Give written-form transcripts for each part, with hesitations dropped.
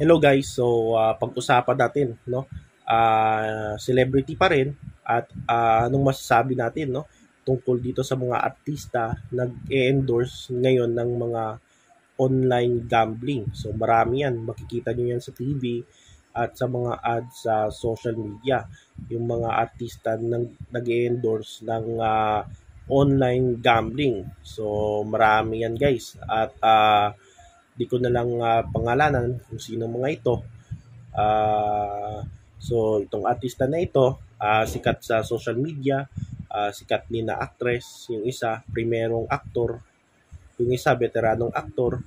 Hello guys, so pag-usapan natin, no? Celebrity pa rin at anong masasabi natin, no? Tungkol dito sa mga artista nag-endorse ngayon ng mga online gambling. So marami yan, makikita nyo yan sa TV at sa mga ads sa social media. Yung mga artista nag-endorse ng online gambling. So marami yan guys at di ko na lang pangalanan kung sino mga ito. So itong artista na ito, sikat sa social media, sikat din na actress, yung isa primerong aktor, yung isa veteranong aktor,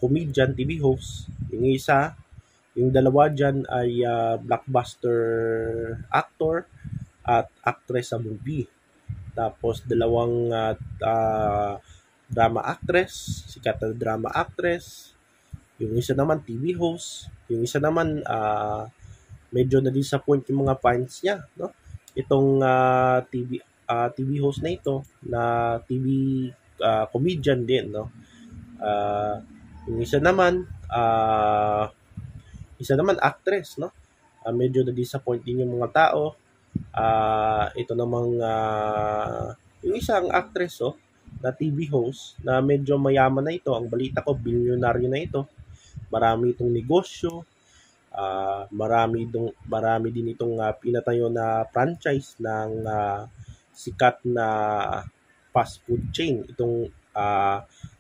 comedian, TV host, yung isa, yung dalawa dyan ay blockbuster actor at actress sa movie. Tapos dalawang drama actress, sikat na drama actress, yung isa naman TV host, yung isa naman medyo na-disappoint yung mga fans niya, no? Itong TV host na ito na TV comedian din, no? Yung isa naman actress, no? Medyo na-disappoint din yung mga tao. Ito namang yung isang actress, oh, na TV host na medyo mayaman na ito. Ang balita ko, bilyonaryo na ito. Marami itong negosyo, marami din itong pinatayo na franchise ng sikat na fast food chain itong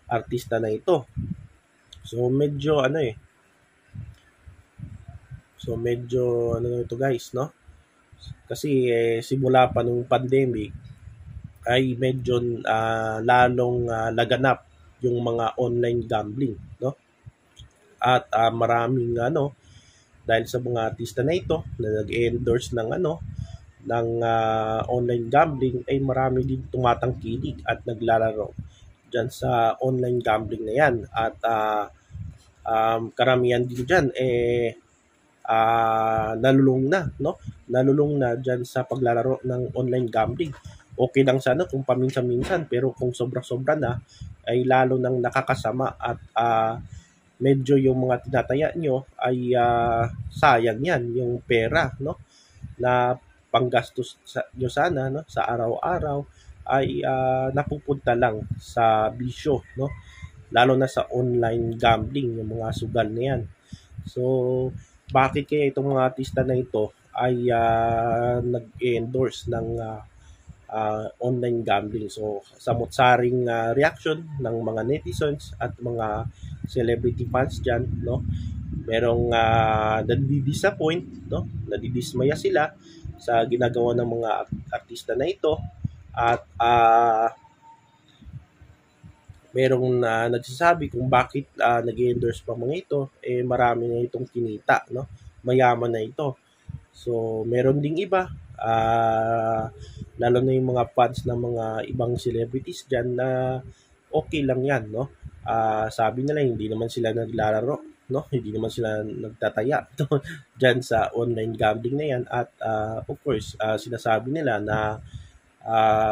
artista na ito. So medyo ito guys, no? Kasi simula pa nung pandemic ay medyo lalong laganap yung mga online gambling, no? At maraming dahil sa mga artista na ito na nag-endorse ng online gambling ay marami din tumatangkilik at naglalaro diyan sa online gambling na yan at karamihan din diyan nalulung na diyan sa paglalaro ng online gambling. Okay lang sana kung paminsan-minsan pero kung sobra-sobra na ay lalo nang nakakasama at medyo yung mga tinataya nyo ay sayang yan, yung pera, no? Na panggastos nyo sana, no? Sa araw-araw ay napupunta lang sa bisyo, no? Lalo na sa online gambling, yung mga sugal na yan. So, bakit kaya itong mga artista na ito ay nag-endorse ng online gambling? So, samot-saring reaction ng mga netizens at mga celebrity fans dyan, no? Merong nadidisappoint, no? Nadidismaya sila sa ginagawa ng mga artista na ito at merong nagsasabi kung bakit nag-endorse pa mga ito, marami na itong kinita, no? Mayaman na ito. So, meron ding iba, lalo na yung mga fans ng mga ibang celebrities dyan na okay lang yan, no? Sabi nila hindi naman sila naglalaro, no? Hindi naman sila nagtataya dyan sa online gambling na yan at of course, sinasabi nila na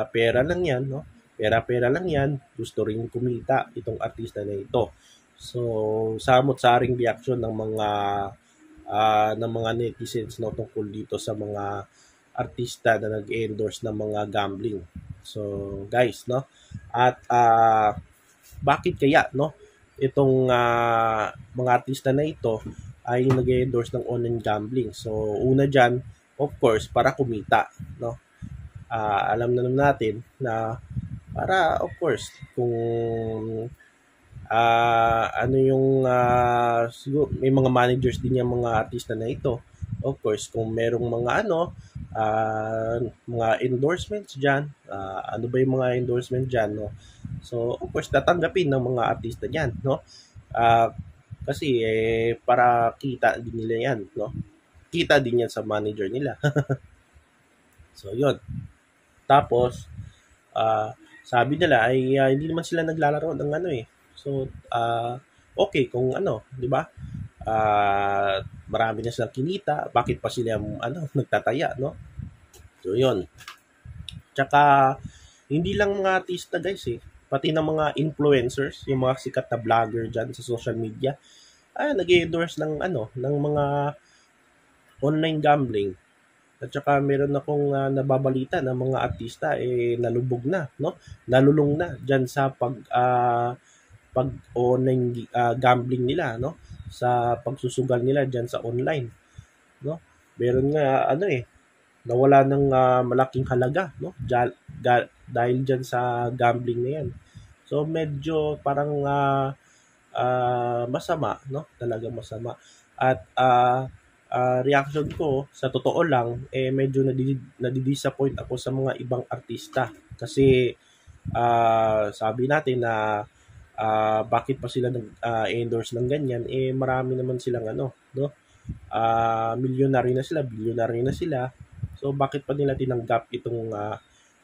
pera lang yan, no? Pera-pera lang yan, gusto rin kumita itong artista na ito. So, samot-saring reaksyon ng mga netizens, no, tungkol dito sa mga artista na nag-endorse ng mga gambling. So, guys, no? At bakit kaya, no? Itong mga artista na ito ay nag-endorse ng online gambling. So, una dyan, of course, para kumita, no? Alam na naman natin na para, of course, kung ano yung siguro may mga managers din yung mga artista na ito. Of course, kung merong mga mga endorsements diyan, ano ba yung mga endorsement diyan, no? So, of course, tatanggapin ng mga artista diyan, no? Kasi para kita din nila yan, no? Kita din yan sa manager nila. So, yun. Tapos, sabi nila ay hindi naman sila naglalaro ng So, okay kung di ba? Marami na silang kinita, bakit pa sila nagtataya, no? So, 'yun. Tsaka hindi lang mga artista, guys, pati ng mga influencers, yung mga sikat na vlogger diyan sa social media nag-endorse ng ng mga online gambling. At saka meron akong nababalita na mga artista nalubog na, no? Nalulong na diyan sa pag online gambling nila, no? Sa pagsusugal nila diyan sa online, no? Meron nga nawala ng malaking halaga, no? Dahil diyan sa gambling na 'yan. So medyo parang masama, no? Talagang masama. At reaction ko, sa totoo lang, medyo nadidisappoint ako sa mga ibang artista. Kasi sabi natin na bakit pa sila nag-endorse ng ganyan, marami naman silang no? Milyonaryo na sila, bilyonaryo na sila. So bakit pa nila tinanggap itong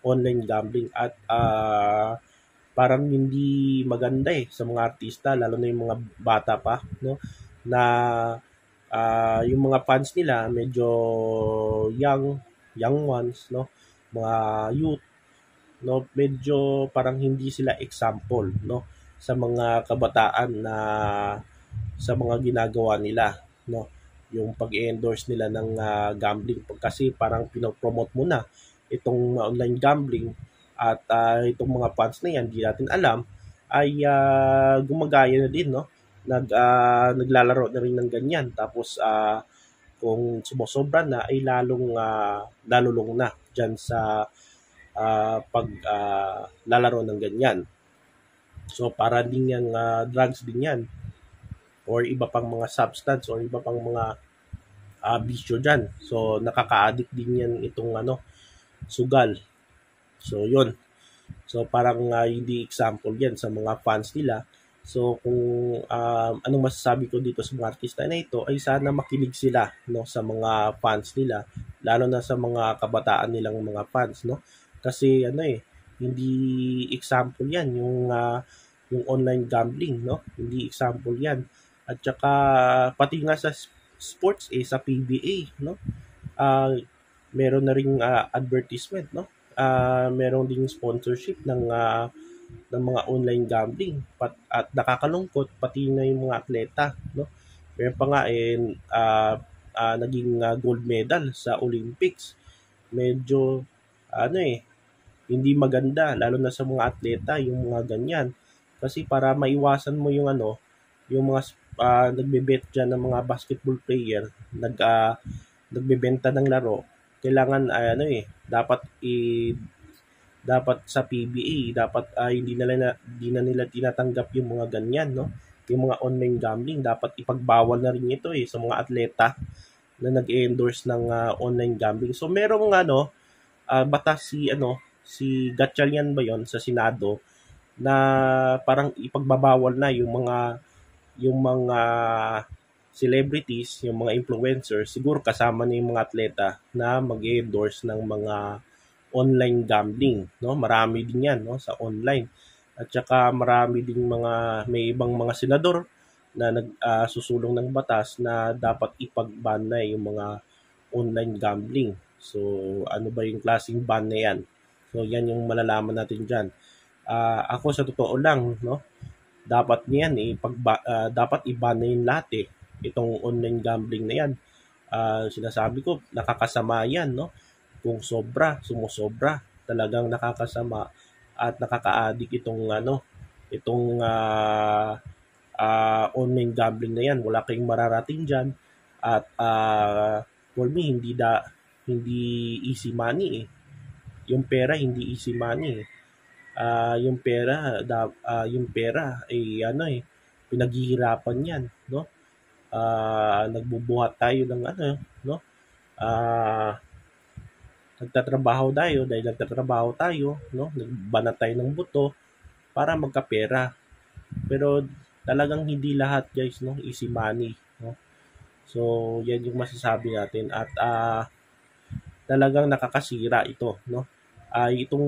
online gambling at parang hindi maganda sa mga artista lalo na yung mga bata pa, no, na yung mga fans nila medyo young ones, no, mga youth, no, medyo parang hindi sila example, no, sa mga kabataan na sa mga ginagawa nila, no, yung pag-endorse nila ng gambling kasi parang pinopromote mo na itong online gambling at itong mga fans na yan, di natin alam, ay gumagaya na din, no? Naglalaro na rin ng ganyan. Tapos, kung sumusobra na, ay lalulong na dyan sa lalaro ng ganyan. So, para din yung drugs din yan or iba pang mga substance or iba pang mga bisyo dyan. So, nakaka-addict din yan itong sugal. So, yun. So, parang hindi example yan sa mga fans nila. So, kung anong masasabi ko dito sa mga artista na ito, ay sana makinig sila, no, sa mga fans nila, lalo na sa mga kabataan nilang mga fans, no? Kasi, hindi example yan, yung online gambling, no? Hindi example yan. At saka, pati nga sa sports, sa PBA, no? Meron na ring advertisement, no? Meron ding sponsorship ng mga online gambling at nakakalungkot pati na yung mga atleta, no, meron pa nga naging gold medal sa Olympics. Medyo hindi maganda lalo na sa mga atleta yung mga ganyan kasi para maiwasan mo yung mga nagbe-bet diyan ng mga basketball player nagbebenta ng laro, kailangan dapat sa PBA dapat hindi na nila tinatanggap yung mga ganyan, no, yung mga online gambling dapat ipagbawal na rin ito sa mga atleta na nag-endorse ng online gambling. So merong batas si Gatchalian ba yon sa Senado na parang ipagbabawal na yung mga celebrities, yung mga influencers, siguro kasama na yung mga atleta na mag-endorse ng mga online gambling, no? Marami din 'yan, no, sa online. At saka marami ding may ibang mga senador na susulong ng batas na dapat ipag-ban na yung mga online gambling. So, ano ba yung klaseng ban na 'yan? So, 'yan yung malalaman natin diyan. Ako sa totoo lang, no, dapat niyan dapat i-ban na yung lahat itong online gambling na 'yan. Sinasabi ko nakakasama 'yan, no? Kung sumusobra, talagang nakakasama at nakaka-addict itong online gambling na 'yan. Wala kayong mararating diyan at for me hindi easy money. Yung pera hindi easy money. Yung pera pinaghihirapan 'yan, no? Nagbubuhat tayo ng no? Nagtatrabaho tayo, no? Nagbanat tayo ng buto para magkapera. Pero talagang hindi lahat, guys, no, easy money, no? So, yan yung masasabi natin at talagang nakakasira ito, no? Itong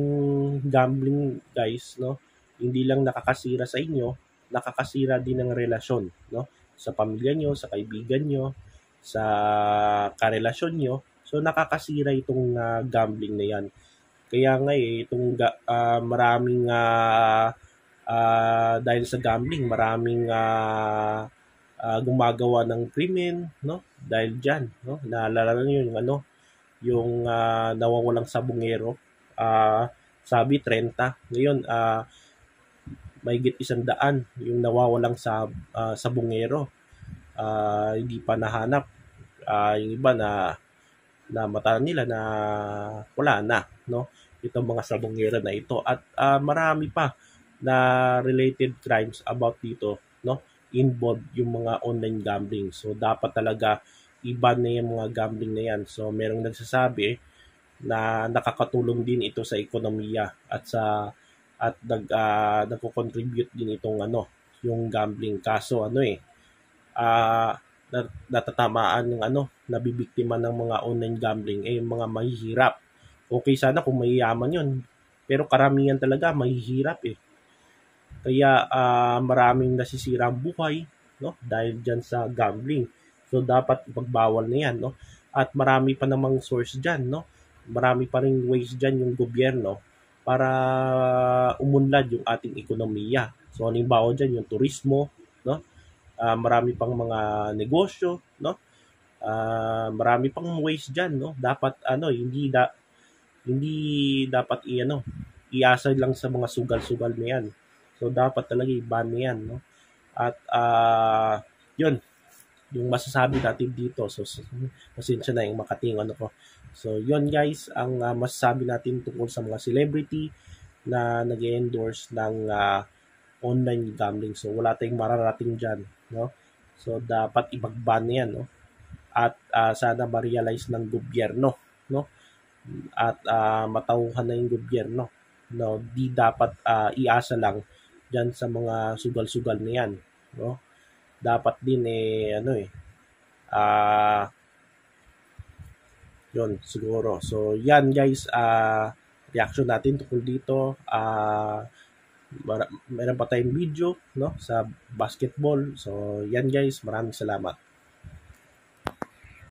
gambling, guys, no, hindi lang nakakasira sa inyo, nakakasira din ng relasyon, no? Sa pamilya nyo, sa kaibigan nyo, sa karelasyon nyo. So, nakakasira itong gambling na yan. Kaya nga itong maraming dahil sa gambling, maraming gumagawa ng krimen, no? Dahil diyan, no? Naalala niyo yung ano, yung nawawalang sabungero. Sabi 30. Ngayon, mahigit 100 yung nawawalang sabungero. Hindi pa nahanap. Yung iba na mata nila na wala na, no? Itong mga sabongero na ito at marami pa na related crimes about dito, no? Involved yung mga online gambling. So dapat talaga iban na yung mga gambling na yan. So merong nagsasabi na nakakatulong din ito sa ekonomiya at nagko-contribute din itong yung gambling. Kaso ah natatamaan ng nabibiktima ng mga online gambling yung mga mahihirap. Okay sana kung mayayaman yun. Pero karamihan talaga mahihirap eh. Kaya maraming nasisira ang buhay, no? Dahil diyan sa gambling. So dapat pagbawal na 'yan, no? At marami pa namang source diyan, no? Marami pa ring ways diyan yung gobyerno para umunlad yung ating ekonomiya. So halimbawa diyan yung turismo, no? Marami pang mga negosyo, no? Marami pang ways diyan, no? Dapat hindi dapat iasa lang sa mga sugal-sugal na 'yan. So dapat talaga i-ban na 'yan, no? At 'yun yung masasabi natin dito. So pasensya na yung makating ko. So 'yun guys ang masasabi natin tungkol sa mga celebrity na nag-endorse ng online gambling. So wala tayong mararating diyan, no? So dapat ibag-ban na 'yan, no? At sana ma-realize ng gobyerno, no? At matauhan na yung gobyerno, no? Di dapat iasa lang diyan sa mga sugal-sugal na 'yan, no? Dapat din yun siguro. So yan guys, reaction natin tungkol dito. Meron pa tayong video, no, sa basketball. So yan guys, maraming salamat.